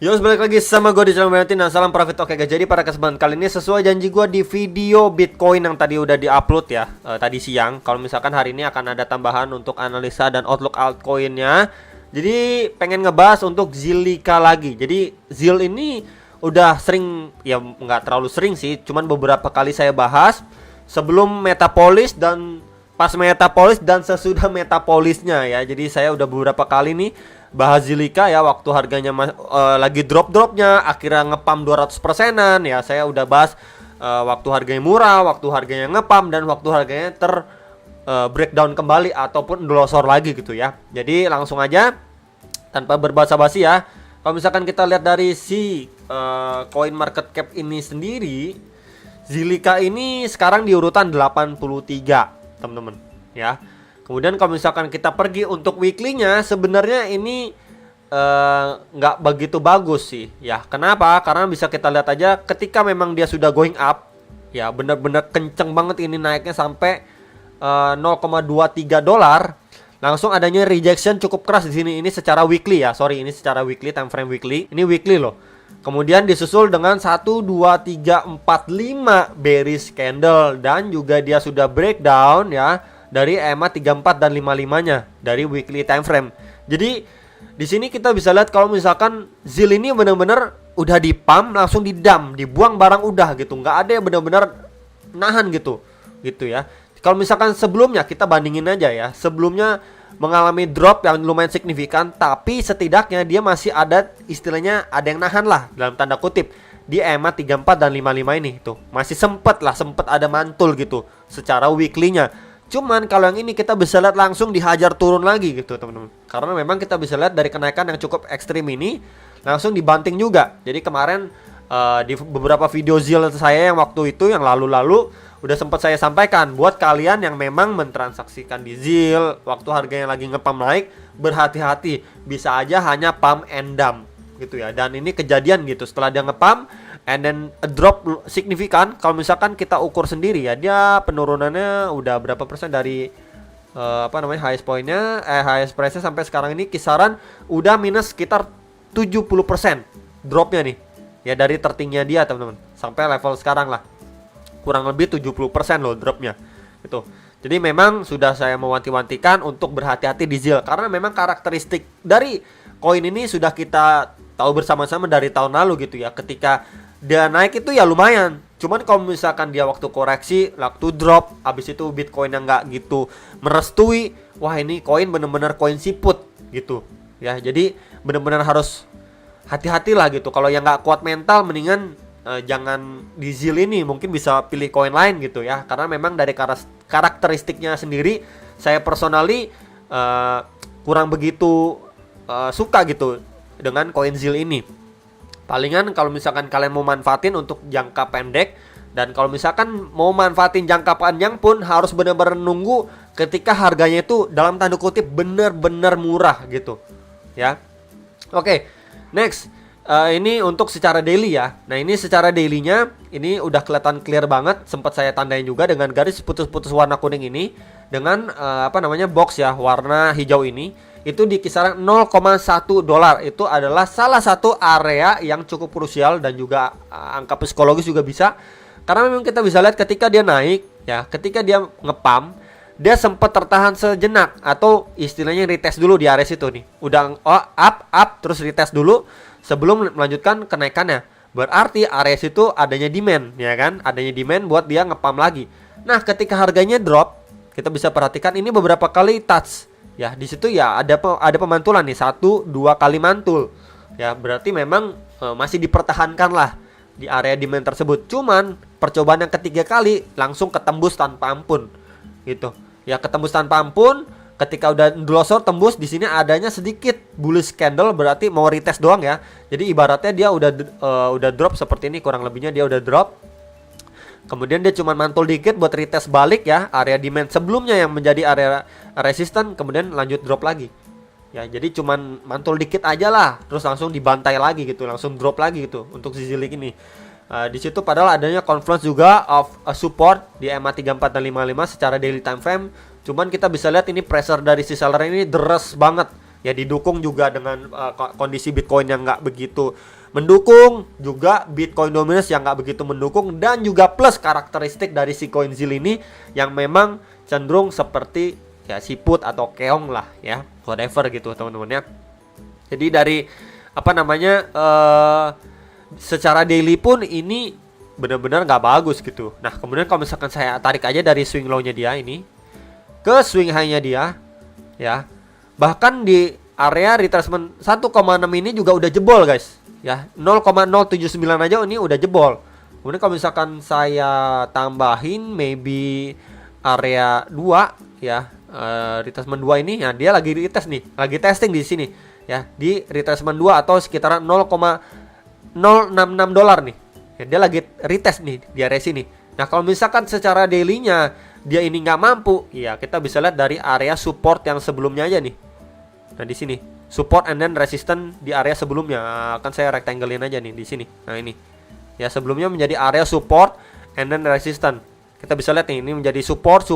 Yo, balik lagi sama gue di channel Valentin dan salam profit. Oke guys, jadi pada kesempatan kali ini sesuai janji gue di video Bitcoin yang tadi udah diupload ya, tadi siang. Kalau misalkan hari ini akan ada tambahan untuk analisa dan outlook altcoinnya. Jadi pengen ngebahas untuk Zilliqa lagi. Jadi Zil ini udah sering, ya nggak terlalu sering sih, cuman beberapa kali saya bahas sebelum Metapolis dan pas Metapolis dan sesudah Metapolisnya ya. Jadi saya udah beberapa kali nih bahas Zilliqa ya, waktu harganya lagi drop-dropnya, akhirnya ngepam 200%-an ya. Saya udah bahas waktu harganya murah, waktu harganya ngepam, dan waktu harganya breakdown kembali ataupun endolosor lagi gitu ya. Jadi langsung aja tanpa berbasa-basi ya. Kalau misalkan kita lihat dari si coin market cap ini sendiri, Zilliqa ini sekarang di urutan 83 teman-teman ya. Kemudian kalau misalkan kita pergi untuk weekly-nya, sebenarnya ini nggak begitu bagus sih ya. Kenapa? Karena bisa kita lihat aja ketika memang dia sudah going up ya, bener-bener kenceng banget ini naiknya sampai 0,23 dolar. Langsung adanya rejection cukup keras di sini. Ini secara weekly ya, sorry, ini secara weekly, time frame weekly. Ini weekly loh. Kemudian disusul dengan 1, 2, 3, 4, 5 bearish candle, dan juga dia sudah breakdown ya dari EMA 34 dan 55-nya dari weekly time frame. Jadi di sini kita bisa lihat kalau misalkan Zil ini benar-benar udah dipump langsung didump, dibuang barang udah gitu. Nggak ada yang benar-benar nahan gitu ya. Kalau misalkan sebelumnya kita bandingin aja ya, sebelumnya mengalami drop yang lumayan signifikan, tapi setidaknya dia masih ada, istilahnya ada yang nahan lah dalam tanda kutip di EMA 34 dan 55 ini tuh. Masih sempet ada mantul gitu secara weekly-nya. Cuman kalau yang ini kita bisa lihat langsung dihajar turun lagi gitu teman-teman. Karena memang kita bisa lihat dari kenaikan yang cukup ekstrim ini langsung dibanting juga. Jadi kemarin di beberapa video Zil saya yang waktu itu yang lalu-lalu udah sempat saya sampaikan buat kalian yang memang mentransaksikan di Zil waktu harganya lagi ngepam naik, berhati-hati, bisa aja hanya pump and dump gitu ya. Dan ini kejadian gitu, setelah dia ngepam and then a drop signifikan. Kalau misalkan kita ukur sendiri ya, dia penurunannya udah berapa persen dari highest pointnya, highest price-nya sampai sekarang ini kisaran udah minus sekitar 70% dropnya nih ya, dari tertingginya dia teman-teman sampai level sekarang lah kurang lebih 70% loh dropnya gitu. Jadi memang sudah saya mewanti-wantikan untuk berhati-hati di Zil, karena memang karakteristik dari koin ini sudah kita tahu bersama-sama dari tahun lalu gitu ya. Ketika dia naik itu ya lumayan, cuman kalau misalkan dia waktu koreksi, waktu drop, abis itu Bitcoin yang nggak gitu merestui, wah ini koin bener-bener koin siput gitu ya. Jadi bener-bener harus hati-hati lah gitu. Kalau yang nggak kuat mental, mendingan jangan di Zil ini, mungkin bisa pilih koin lain gitu ya. Karena memang dari karakteristiknya sendiri, saya personally kurang begitu suka gitu dengan koin Zil ini. Palingan kalau misalkan kalian mau manfaatin untuk jangka pendek, dan kalau misalkan mau manfaatin jangka panjang pun harus benar-benar nunggu ketika harganya itu dalam tanda kutip benar-benar murah gitu ya. Oke, next. Ini untuk secara daily ya. Nah ini secara dailynya ini udah kelihatan clear banget. Sempat saya tandain juga dengan garis putus-putus warna kuning ini, dengan box ya warna hijau ini. Itu di kisaran 0,1 dolar. Itu adalah salah satu area yang cukup krusial, dan juga angka psikologis juga bisa. Karena memang kita bisa lihat ketika dia naik ya, ketika dia ngepam, dia sempat tertahan sejenak, atau istilahnya retest dulu di area situ nih. Udah up terus retest dulu sebelum melanjutkan kenaikannya. Berarti area situ adanya demand ya kan, adanya demand buat dia ngepam lagi. Nah ketika harganya drop, kita bisa perhatikan ini beberapa kali touch ya. Di situ ya ada pemantulan nih, 1-2 kali mantul ya. Berarti memang masih dipertahankan lah di area demand tersebut. Cuman percobaan yang ketiga kali langsung ketembus tanpa ampun gitu ya, ketembus tanpa ampun. Ketika udah endolosor tembus, di sini adanya sedikit bullish candle, berarti mau retest doang ya. Jadi ibaratnya dia udah drop seperti ini, kurang lebihnya dia udah drop. Kemudian dia cuma mantul dikit buat retest balik ya area demand sebelumnya yang menjadi area resisten, kemudian lanjut drop lagi. Ya, jadi cuman mantul dikit aja lah, terus langsung dibantai lagi gitu, langsung drop lagi gitu untuk Zilliqa ini. Di situ padahal adanya confluence juga of support di EMA 34 dan 55 secara daily time frame. Cuman kita bisa lihat ini pressure dari si seller ini deres banget Ya didukung juga dengan kondisi Bitcoin yang nggak begitu mendukung, juga Bitcoin dominance yang nggak begitu mendukung, dan juga plus karakteristik dari si koin ZIL ini yang memang cenderung seperti ya si put atau keong lah ya, whatever gitu teman-teman ya. Jadi dari apa namanya secara daily pun ini benar-benar nggak bagus gitu. Nah kemudian kalau misalkan saya tarik aja dari swing low-nya dia ini ke swing high-nya dia ya, bahkan di area retracement 1,6 ini juga udah jebol guys ya, 0,079 aja ini udah jebol. Kemudian kalau misalkan saya tambahin maybe area 2 ya, retracement 2 ini ya, dia lagi retest nih, lagi testing di sini ya, di retracement 2 atau sekitaran 0,066 dolar nih ya, dia lagi retest nih di area sini. Nah kalau misalkan secara daily-nya dia ini nggak mampu, ya kita bisa lihat dari area support yang sebelumnya aja nih. Nah di sini support and then resistance di area sebelumnya, akan saya rectangle-in aja nih di sini. Nah ini ya, sebelumnya menjadi area support and then resistance. Kita bisa lihat nih, ini menjadi support,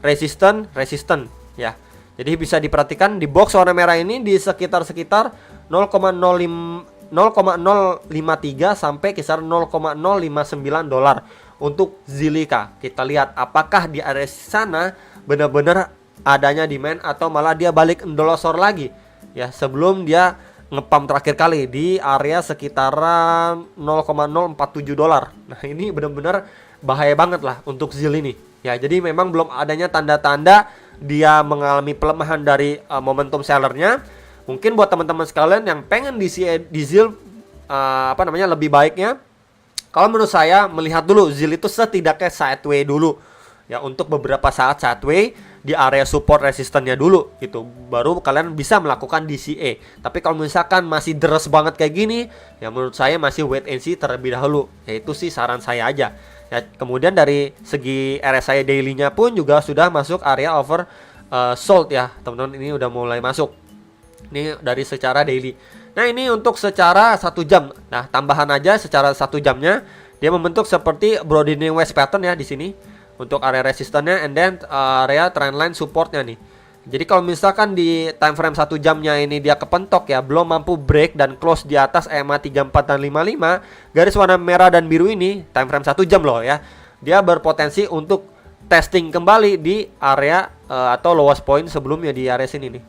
resistance ya. Jadi bisa diperhatikan di box warna merah ini di sekitar 0,053 sampai kisaran 0,059 dolar untuk Zilliqa. Kita lihat apakah di area sana benar-benar adanya demand atau malah dia balik endolosor lagi ya, sebelum dia ngepump terakhir kali di area sekitaran 0,047 dolar. Nah ini benar-benar bahaya banget lah untuk ZIL ini ya. Jadi memang belum adanya tanda-tanda dia mengalami pelemahan dari momentum sellernya. Mungkin buat teman-teman sekalian yang pengen di ZIL lebih baiknya, kalau menurut saya melihat dulu ZIL itu setidaknya sideway dulu ya, untuk beberapa saat sideway di area support resistannya dulu gitu, baru kalian bisa melakukan DCA. Tapi kalau misalkan masih deres banget kayak gini ya, menurut saya masih wait and see terlebih dahulu ya, itu sih saran saya aja ya. Kemudian dari segi RSI daily-nya pun juga sudah masuk area over sold ya teman-teman, ini udah mulai masuk ini dari secara daily. Nah ini untuk secara 1 jam. Nah tambahan aja secara 1 jamnya dia membentuk seperti broadening wedge pattern ya di sini untuk area resistannya and then area trendline supportnya nih. Jadi kalau misalkan di time frame 1 jamnya ini dia kepentok ya, belum mampu break dan close di atas EMA 34 dan 55, garis warna merah dan biru ini time frame 1 jam loh ya, dia berpotensi untuk testing kembali di area atau lowest point sebelumnya di area sini nih.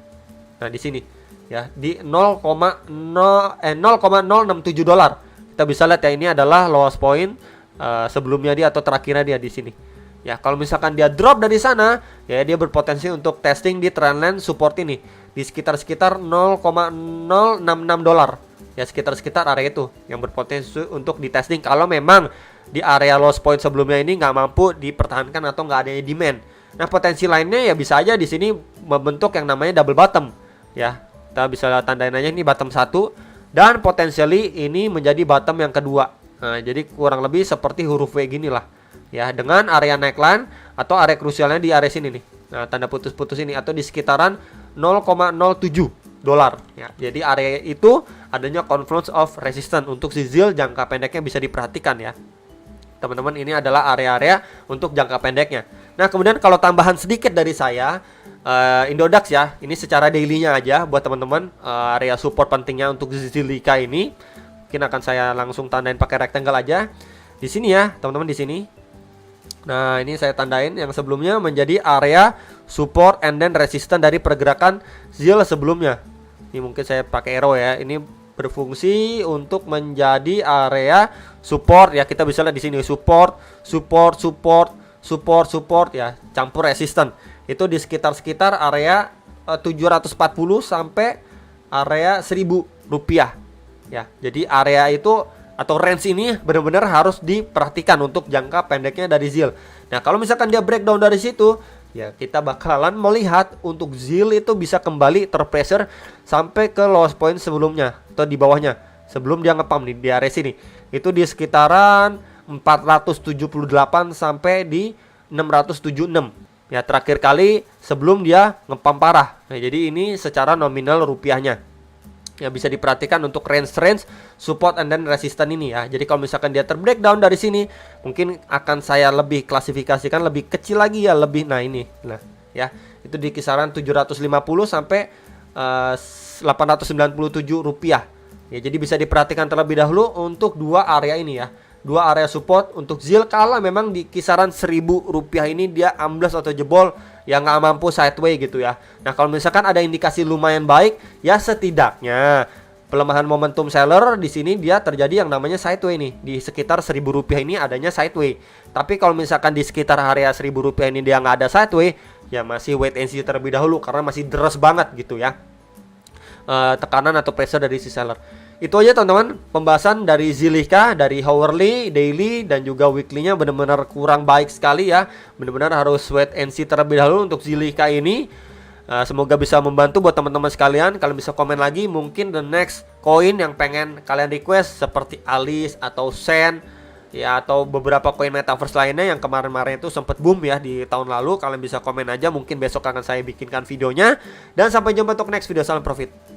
Nah di sini ya di 0,067 dolar. Kita bisa lihat ya, ini adalah lowest point sebelumnya dia atau terakhirnya dia di sini. Ya, kalau misalkan dia drop dari sana, ya dia berpotensi untuk testing di trendline support ini di sekitar 0,066 dolar. Ya, sekitar area itu yang berpotensi untuk di testing kalau memang di area loss point sebelumnya ini nggak mampu dipertahankan atau nggak ada demand. Nah, potensi lainnya ya bisa aja di sini membentuk yang namanya double bottom. Ya, kita bisa tandain aja ini bottom 1 dan potensially ini menjadi bottom yang kedua. Nah, jadi kurang lebih seperti huruf V gini lah. Ya, dengan area neckline atau area krusialnya di area sini nih. Nah, tanda putus-putus ini atau di sekitaran 0,07 dolar ya. Jadi area itu adanya confluence of resistance untuk si ZIL jangka pendeknya bisa diperhatikan ya. Teman-teman, ini adalah area-area untuk jangka pendeknya. Nah, kemudian kalau tambahan sedikit dari saya, Indodax ya, ini secara daily-nya aja buat teman-teman, area support pentingnya untuk Zilliqa ini. Mungkin akan saya langsung tandain pakai rectangle aja. Di sini ya, teman-teman di sini. Nah, ini saya tandain yang sebelumnya menjadi area support and then resistance dari pergerakan ZIL sebelumnya. Ini mungkin saya pakai arrow ya. Ini berfungsi untuk menjadi area support ya. Kita bisa lihat di sini support ya, campur resistance. Itu di sekitar area 740 sampai area 1000 rupiah. Ya, jadi area itu atau range ini benar-benar harus diperhatikan untuk jangka pendeknya dari ZIL. Nah, kalau misalkan dia breakdown dari situ, ya kita bakalan melihat untuk ZIL itu bisa kembali terpressure sampai ke lowest point sebelumnya atau di bawahnya sebelum dia ngepump di area sini. Itu di sekitaran 478 sampai di 676. Ya, terakhir kali sebelum dia ngepump parah. Nah, jadi ini secara nominal rupiahnya. Ya, bisa diperhatikan untuk range support and then resistance ini ya. Jadi kalau misalkan dia terbreakdown dari sini, mungkin akan saya lebih klasifikasikan lebih kecil lagi ya, lebih nah ini. Nah, ya, itu di kisaran 750 sampai 897 rupiah. Ya, jadi bisa diperhatikan terlebih dahulu untuk dua area ini ya. Dua area support untuk ZIL kala memang di kisaran 1000 rupiah ini dia amblas atau jebol yang nggak mampu sideway gitu ya. Nah, kalau misalkan ada indikasi lumayan baik, ya setidaknya pelemahan momentum seller di sini dia terjadi yang namanya sideway nih. Di sekitar 1000 rupiah ini adanya sideway. Tapi kalau misalkan di sekitar area 1000 rupiah ini dia nggak ada sideway, ya masih wait and see terlebih dahulu karena masih deras banget gitu ya. Tekanan atau pressure dari si seller. Itu aja teman-teman pembahasan dari Zilliqa, dari hourly, daily dan juga weekly-nya benar-benar kurang baik sekali ya. Benar-benar harus wait and see terlebih dahulu untuk Zilliqa ini. Semoga bisa membantu buat teman-teman sekalian. Kalian bisa komen lagi mungkin the next coin yang pengen kalian request seperti Alice atau Sen ya, atau beberapa koin metaverse lainnya yang kemarin-kemarin itu sempat boom ya di tahun lalu. Kalian bisa komen aja, mungkin besok akan saya bikinkan videonya. Dan sampai jumpa untuk next video. Salam profit.